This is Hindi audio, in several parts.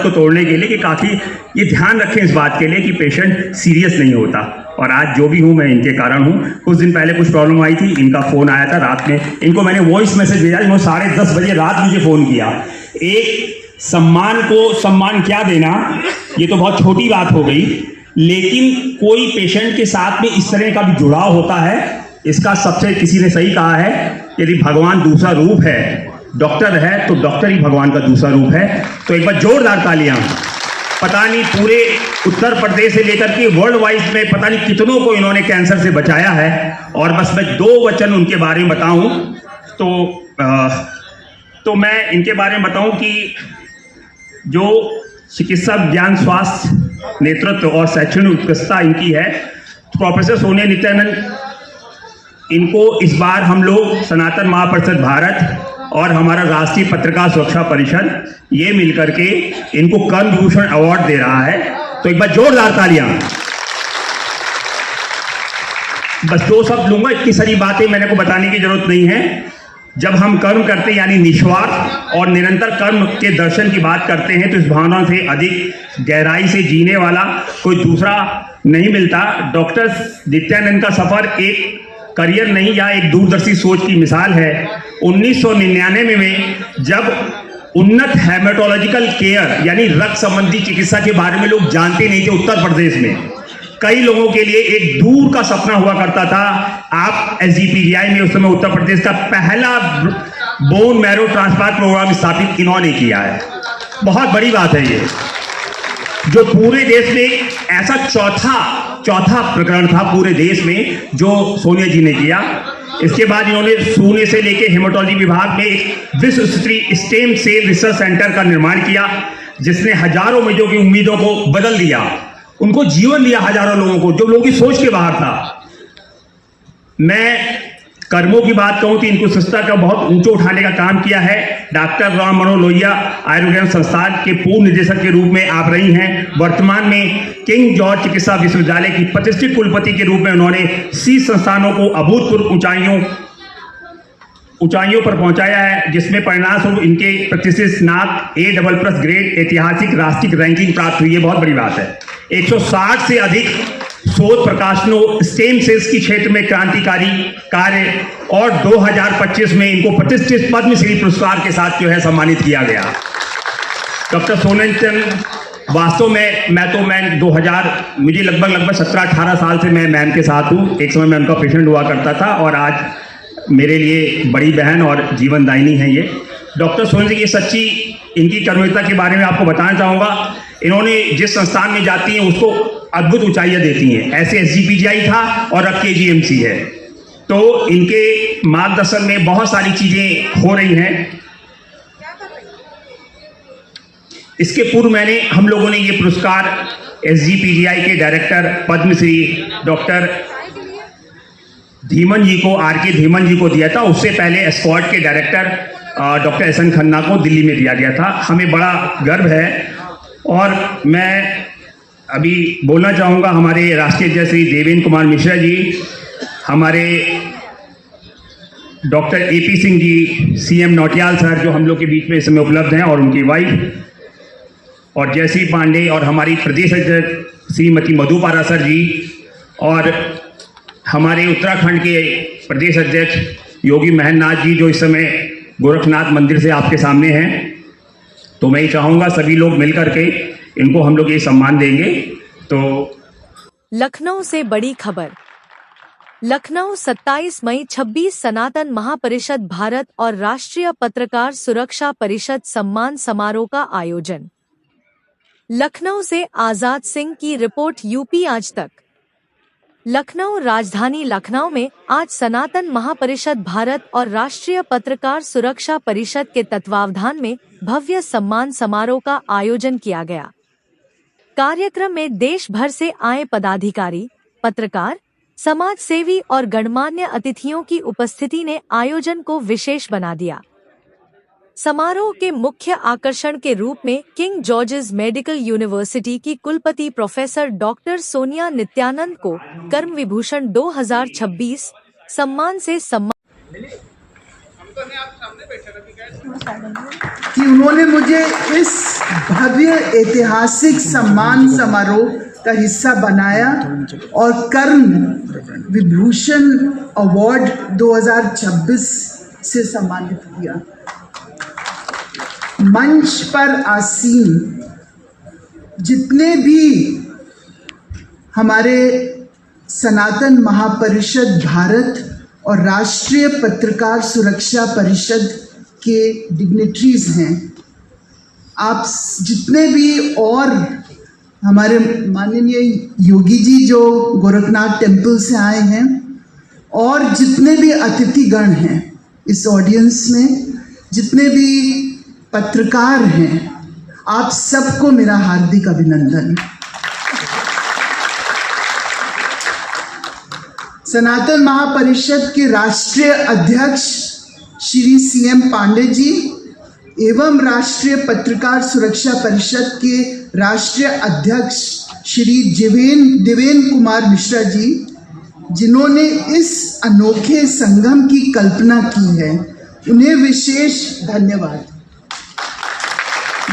को तोड़ने के लिए कि काफ़ी ये ध्यान रखें इस बात के लिए कि पेशेंट सीरियस नहीं होता। और आज जो भी हूँ मैं इनके कारण हूँ। कुछ दिन पहले कुछ प्रॉब्लम आई थी, इनका फ़ोन आया था रात में, इनको मैंने वॉइस मैसेज भेजा, इन्होंने 10:30 बजे रात मुझे फ़ोन किया। एक सम्मान को सम्मान क्या देना, ये तो बहुत छोटी बात हो गई, लेकिन कोई पेशेंट के साथ में इस तरह का भी जुड़ाव होता है, इसका सबसे किसी ने सही कहा है, यदि भगवान दूसरा रूप है, डॉक्टर है तो डॉक्टर ही भगवान का दूसरा रूप है। तो एक बार जोरदार तालियां। पता नहीं पूरे उत्तर प्रदेश से लेकर के वर्ल्ड वाइड में पता नहीं कितनों को इन्होंने कैंसर से बचाया है। और बस मैं 2 वचन उनके बारे में बताऊं तो मैं इनके बारे में बताऊं कि जो चिकित्सा ज्ञान स्वास्थ्य नेतृत्व और शैक्षणिक उत्कृष्टता इनकी है, प्रोफेसर सोनिया नित्यानंद, इनको इस बार हम लोग सनातन महापरिषद भारत और हमारा राष्ट्रीय पत्रकार सुरक्षा परिषद ये मिलकर के इनको कर्म विभूषण अवार्ड दे रहा है। तो एक बार जोरदार तालियां। बस 2 शब्द लूंगा, इतनी सारी बातें मैंने को बताने की जरूरत नहीं है। जब हम कर्म करते हैं यानी निस्वार्थ और निरंतर कर्म के दर्शन की बात करते हैं, तो इस भावना से अधिक गहराई से जीने वाला कोई दूसरा नहीं मिलता। डॉक्टर नित्यानंद का सफर एक करियर नहीं या एक दूरदर्शी सोच की मिसाल है। 1999 में जब उन्नत हेमेटोलॉजिकल केयर यानी रक्त संबंधी चिकित्सा के बारे में लोग जानते नहीं थे, उत्तर प्रदेश में कई लोगों के लिए एक दूर का सपना हुआ करता था। आप SGPGI में उस समय उत्तर प्रदेश का पहला बोन मैरो ट्रांसप्लांट प्रोग्राम स्थापित इन्होंने किया है। बहुत बड़ी बात है ये, जो पूरे देश में ऐसा चौथा प्रकरण था पूरे देश में जो सोनिया जी ने किया। इसके बाद इन्होंने शून्य से लेकर हेमेटोलॉजी विभाग में एक विश्व स्तरीय स्टेम सेल रिसर्च सेंटर का निर्माण किया, जिसने हजारों मरीजों की उम्मीदों को बदल दिया, उनको जीवन दिया हजारों लोगों को, जो लोगों की सोच के बाहर था। मैं कर्मों की बात कहूं तो इनको स्वच्छता का बहुत ऊंचा उठाने का काम किया है। डॉक्टर राम मनोहर लोहिया आयुर्विज्ञान संस्थान के पूर्व निदेशक के रूप में आप रही हैं। वर्तमान में किंग जॉर्ज चिकित्सा विश्वविद्यालय की प्रतिष्ठित कुलपति के रूप में उन्होंने 30 संस्थानों को अभूतपूर्व ऊंचाइयों पर पहुंचाया है, जिसमें परिणाम स्वरूप इनके प्रतिष्ठित स्नातक A++ ग्रेड ऐतिहासिक राष्ट्रीय रैंकिंग प्राप्त हुई है। बहुत बड़ी बात है। 160 से अधिक शोध प्रकाशनों स्टेम सेल्स की क्षेत्र में क्रांतिकारी कार्य, और 2025 में इनको प्रतिष्ठित पद्मश्री पुरस्कार के साथ जो है सम्मानित किया गया। डॉक्टर सोनेंचंद वास्तव में मैं 2000 मुझे लगभग 17-18 साल से मैं मैम के साथ हूँ। एक समय मैं उनका पेशेंट हुआ करता था और आज मेरे लिए बड़ी बहन और जीवनदायिनी है ये। डॉक्टर सोनेंचंद की सच्ची इनकी कर्मठता के बारे में आपको बताना चाहूँगा। इन्होंने जिस संस्थान में जाती हैं उसको अद्भुत ऊंचाइयां देती हैं। ऐसे SGPGI था और अब KGMC है। तो इनके मार्गदर्शन में बहुत सारी चीजें हो रही हैं। इसके पूर्व हम लोगों ने ये पुरस्कार SGPGI के डायरेक्टर पद्मश्री डॉक्टर धीमन जी को, RK धीमन जी को दिया था। उससे पहले स्क्वाड के director doctor S N Khanna को दिल्ली में दिया गया था। हमें बड़ा गर्व है। और मैं अभी बोलना चाहूँगा हमारे राष्ट्रीय अध्यक्ष श्री देवेंद्र कुमार मिश्रा जी, हमारे doctor AP Singh ji, CM Nautiyal sir जो हम लोग के बीच में इस समय उपलब्ध हैं, और उनकी वाइफ, और जयश्री पांडे, और हमारी प्रदेश अध्यक्ष श्रीमती मधुपारा सर जी, और हमारे उत्तराखंड के प्रदेश अध्यक्ष योगी महेंद्रनाथ जी जो इस समय गोरखनाथ मंदिर से आपके सामने हैं। तो मैं ये चाहूँगा सभी लोग मिलकर के इनको हम लोग ये सम्मान देंगे। तो लखनऊ से बड़ी खबर। लखनऊ 27 मई 26 सनातन महापरिषद भारत और राष्ट्रीय पत्रकार सुरक्षा परिषद सम्मान समारोह का आयोजन। लखनऊ से आजाद सिंह की रिपोर्ट UP आज तक। लखनऊ राजधानी लखनऊ में आज सनातन महापरिषद भारत और राष्ट्रीय पत्रकार सुरक्षा परिषद के तत्वावधान में भव्य सम्मान समारोह का आयोजन किया गया। कार्यक्रम में देश भर से आए पदाधिकारी, पत्रकार, समाज सेवी और गणमान्य अतिथियों की उपस्थिति ने आयोजन को विशेष बना दिया। समारोह के मुख्य आकर्षण के रूप में किंग जॉर्जेस मेडिकल यूनिवर्सिटी की कुलपति प्रोफेसर डॉक्टर सोनिया नित्यानंद को कर्म विभूषण 2026 सम्मान से सम्मान कि उन्होंने मुझे इस भव्य ऐतिहासिक सम्मान समारोह का हिस्सा बनाया और कर्ण विभूषण अवार्ड 2026 से सम्मानित किया। मंच पर आसीन जितने भी हमारे सनातन महापरिषद भारत और राष्ट्रीय पत्रकार सुरक्षा परिषद के डिग्नेटरीज हैं, आप जितने भी और हमारे माननीय योगी जी जो गोरखनाथ टेम्पल से आए हैं और जितने भी अतिथिगण हैं इस ऑडियंस में, जितने भी पत्रकार हैं, आप सबको मेरा हार्दिक अभिनंदन। सनातन महापरिषद के राष्ट्रीय अध्यक्ष श्री CM पांडे जी एवं राष्ट्रीय पत्रकार सुरक्षा परिषद के राष्ट्रीय अध्यक्ष श्री देवेन कुमार मिश्रा जी, जिन्होंने इस अनोखे संगम की कल्पना की है, उन्हें विशेष धन्यवाद।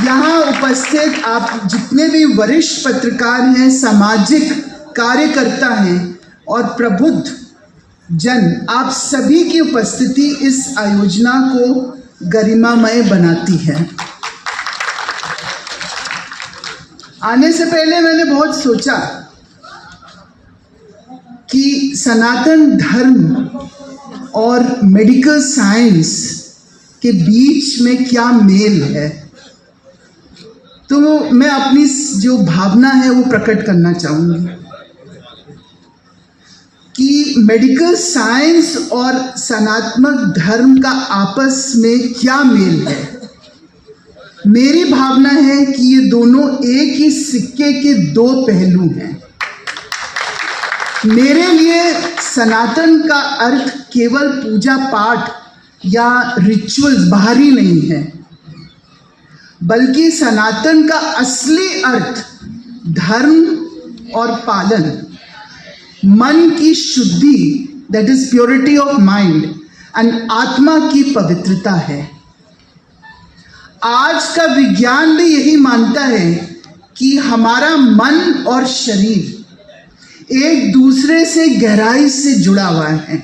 यहाँ उपस्थित आप जितने भी वरिष्ठ पत्रकार हैं, सामाजिक कार्यकर्ता हैं और प्रबुद्ध जन, आप सभी की उपस्थिति इस आयोजना को गरिमामय बनाती है। आने से पहले मैंने बहुत सोचा कि सनातन धर्म और मेडिकल साइंस के बीच में क्या मेल है, तो मैं अपनी जो भावना है वो प्रकट करना चाहूँगी कि मेडिकल साइंस और सनातन धर्म का आपस में क्या मेल है। मेरी भावना है कि ये दोनों एक ही सिक्के के दो पहलू हैं। मेरे लिए सनातन का अर्थ केवल पूजा पाठ या रिचुअल्स बाहरी नहीं है, बल्कि सनातन का असली अर्थ धर्म और पालन, मन की शुद्धि, that is purity of mind, and आत्मा की पवित्रता है। आज का विज्ञान भी यही मानता है कि हमारा मन और शरीर एक दूसरे से गहराई से जुड़ा हुआ है।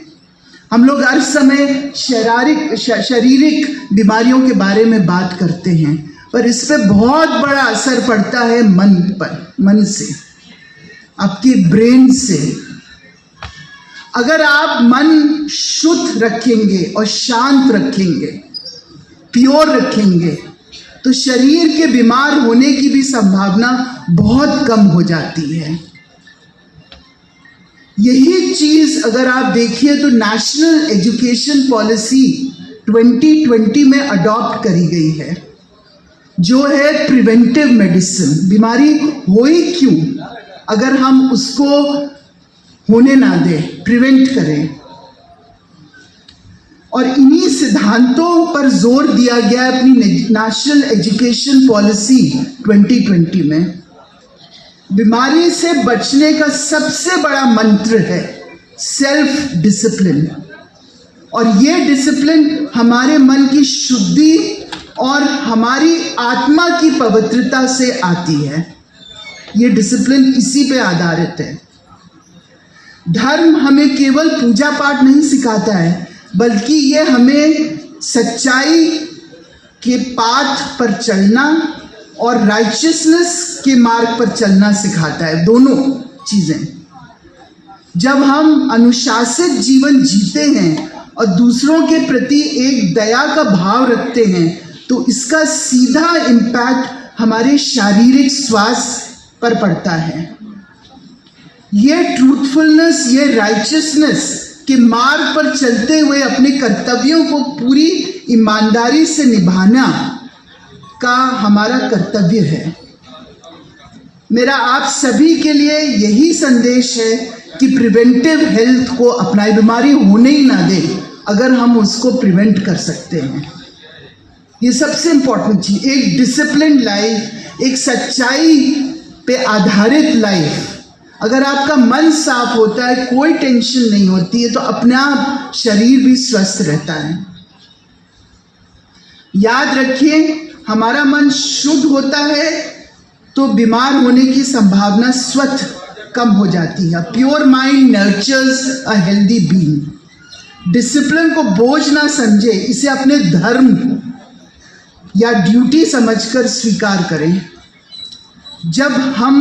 हम लोग हर समय शारीरिक बीमारियों के बारे में बात करते हैं, पर इस पे बहुत बड़ा असर पड़ता है मन पर, मन से, आपके ब्रेन से। अगर आप मन शुद्ध रखेंगे और शांत रखेंगे, प्योर रखेंगे, तो शरीर के बीमार होने की भी संभावना बहुत कम हो जाती है। यही चीज अगर आप देखिए तो नेशनल एजुकेशन पॉलिसी 2020 में अडॉप्ट करी गई है, जो है प्रिवेंटिव मेडिसिन। बीमारी होई क्यों, अगर हम उसको होने ना दें, प्रिवेंट करें। और इन्हीं सिद्धांतों पर जोर दिया गया है अपनी नेशनल एजुकेशन पॉलिसी 2020 में। बीमारी से बचने का सबसे बड़ा मंत्र है सेल्फ डिसिप्लिन, और ये डिसिप्लिन हमारे मन की शुद्धि और हमारी आत्मा की पवित्रता से आती है। ये डिसिप्लिन इसी पे आधारित है। धर्म हमें केवल पूजा पाठ नहीं सिखाता है, बल्कि ये हमें सच्चाई के पाथ पर चलना और राइचियसनेस के मार्ग पर चलना सिखाता है। दोनों चीज़ें। जब हम अनुशासित जीवन जीते हैं और दूसरों के प्रति एक दया का भाव रखते हैं, तो इसका सीधा इम्पैक्ट हमारे शारीरिक स्वास्थ्य पर पड़ता है। ये ट्रूथफुलनेस, ये राइचियसनेस के मार्ग पर चलते हुए अपने कर्तव्यों को पूरी ईमानदारी से निभाना का हमारा कर्तव्य है। मेरा आप सभी के लिए यही संदेश है कि प्रिवेंटिव हेल्थ को अपनाए। बीमारी होने ही ना दे अगर हम उसको प्रिवेंट कर सकते हैं। ये सबसे इम्पोर्टेंट चीज, एक डिसिप्लिन लाइफ, एक सच्चाई पे आधारित लाइफ। अगर आपका मन साफ होता है, कोई टेंशन नहीं होती है, तो अपने आप शरीर भी स्वस्थ रहता है। याद रखिए, हमारा मन शुद्ध होता है तो बीमार होने की संभावना स्वतः कम हो जाती है। Pure mind nurtures a healthy being. Discipline को बोझ ना समझे, इसे अपने धर्म या ड्यूटी समझकर स्वीकार करें। जब हम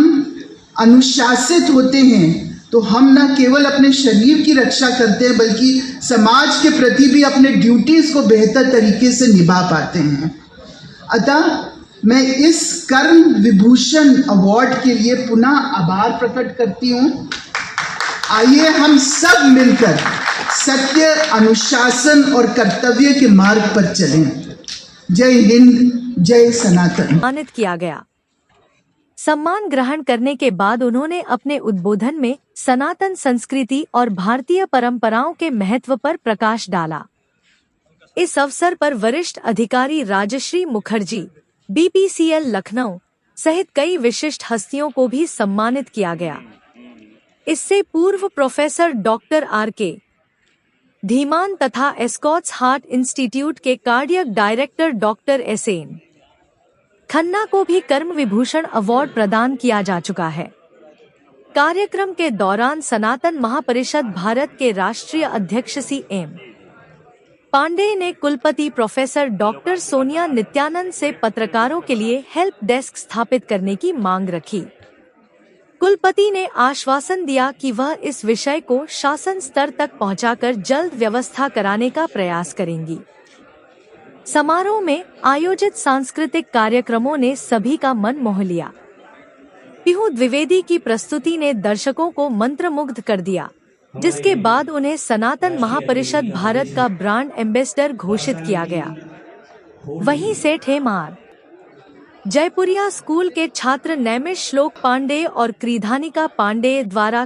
अनुशासित होते हैं तो हम न केवल अपने शरीर की रक्षा करते हैं बल्कि समाज के प्रति भी अपने ड्यूटीज को बेहतर तरीके से निभा पाते हैं। अतः मैं इस कर्म विभूषण अवार्ड के लिए पुनः आभार प्रकट करती हूँ। आइए हम सब मिलकर सत्य, अनुशासन और कर्तव्य के मार्ग पर चलें। जय हिंद, जय सनातन। सम्मानित किया गया। सम्मान ग्रहण करने के बाद उन्होंने अपने उद्बोधन में सनातन संस्कृति और भारतीय परंपराओं के महत्व पर प्रकाश डाला। इस अवसर पर वरिष्ठ अधिकारी राजश्री मुखर्जी, BPCL लखनऊ सहित कई विशिष्ट हस्तियों को भी सम्मानित किया गया। इससे पूर्व प्रोफेसर डॉक्टर RK धीमान तथा एस्कॉट्स हार्ट इंस्टीट्यूट के cardiac director doctor SN Khanna को भी कर्म विभूषण अवार्ड प्रदान किया जा चुका है। कार्यक्रम के दौरान सनातन महापरिषद भारत के राष्ट्रीय अध्यक्ष CM पांडेय ने कुलपति प्रोफेसर डॉक्टर सोनिया नित्यानंद से पत्रकारों के लिए हेल्प डेस्क स्थापित करने की मांग रखी। कुलपति ने आश्वासन दिया कि वह इस विषय को शासन स्तर तक पहुंचाकर जल्द व्यवस्था कराने का प्रयास करेंगी। समारोह में आयोजित सांस्कृतिक कार्यक्रमों ने सभी का मन मोह लिया। पिहू द्विवेदी की प्रस्तुति ने दर्शकों को मंत्रमुग्ध कर दिया, जिसके बाद उन्हें सनातन महापरिषद भारत का ब्रांड एम्बेसडर घोषित किया गया। वहीं सेठ हेमार जयपुरिया स्कूल के छात्र नैमिष श्लोक पांडेय और क्रीधानिका पांडेय द्वारा